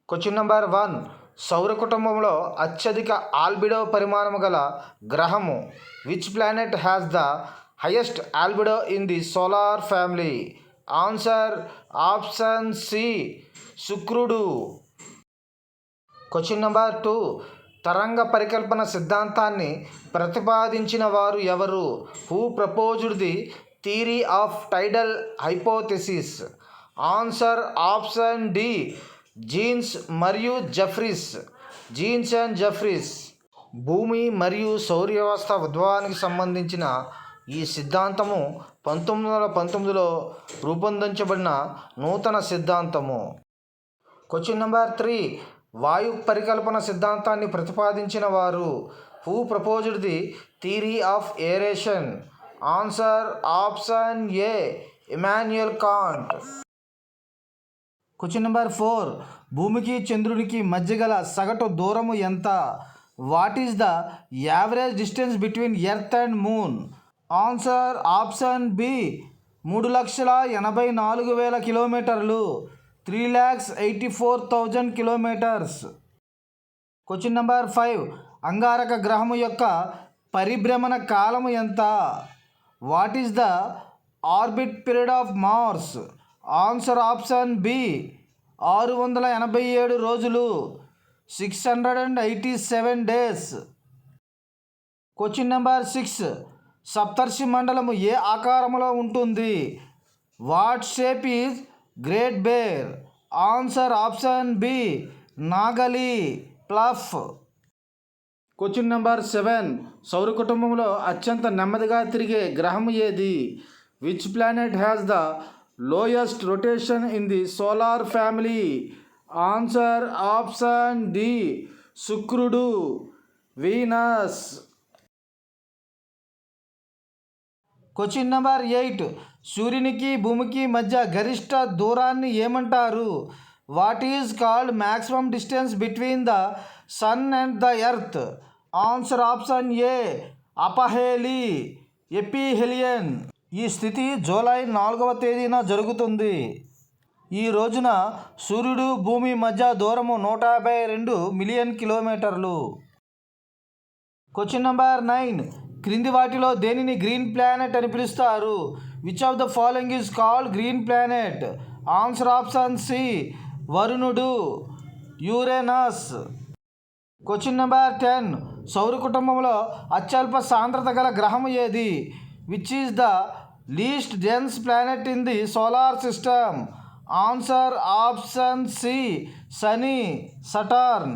Question number 1. సౌర కుటుంబంలో అత్యధిక ఆల్బిడో పరిమాణము గల గ్రహము which planet has the highest albedo in the solar family? Answer option C, శుక్రుడు. Question number 2. తరంగ పరికల్పన సిద్ధాంతాన్ని ప్రతిపాదించిన వారు ఎవరు? Who proposed the theory of tidal hypothesis? Answer option D, Jeans మరియు జెఫ్రీస్. Jeans and Jeffreys. భూమి మరియు సౌర వ్యవస్థ ఉద్భవానికి సంబంధించిన ఈ సిద్ధాంతము 1919లో రూపొందించబడిన నూతన సిద్ధాంతము. Question number 3. వాయు పరికల్పన సిద్ధాంతాన్ని ప్రతిపాదించిన వారు? Who proposed the theory of aeration? Answer option A, Immanuel Kant. Question number 4. భూమికి చంద్రునికి మధ్య గల సగటు దూరము ఎంత? What is the average distance between earth and moon? Answer option B, 3,84,000 కిలోమీటర్లు. 3,84,000 కిలోమీటర్స్. Question number 5. అంగారక గ్రహము యొక్క పరిభ్రమణ కాలము ఎంత? What is the orbit period of Mars? Answer option B, 687 రోజులు. 687 డేస్. Question number 6. సప్తర్షి మండలము ఏ ఆకారములో ఉంటుంది? What shape is Great Bear? Answer option B, నాగలి, ప్లఫ్. Question number 7. సౌర కుటుంబంలో అత్యంత నెమ్మదిగా తిరిగే గ్రహం ఏది? Which planet has the lowest rotation in the solar family? Answer option D, శుక్రుడు, వీనస్. Question number 8. సూర్యునికి భూమికి మధ్య గరిష్ట దూరాన్ని ఏమంటారు? What is called maximum distance between the sun and the earth? Answer option A, అపహేలి, ఎపిహెలియన్. ఈ స్థితి జూలై 4వ తేదీన జరుగుతుంది. ఈ రోజున సూర్యుడు భూమి మధ్య దూరము 152 మిలియన్ కిలోమీటర్లు. Question number 9. క్రింది వాటిలో దేనిని గ్రీన్ ప్లానెట్ అని పిలుస్తారు? Which of the following is called green planet? Answer option C, వరుణుడు, యురేనస్. Question number 10. సౌర కుటుంబంలో అత్యల్ప సాంద్రత గల గ్రహం ఏది? Which is the least dense planet in the solar system? Answer option C, శని, సటర్న్.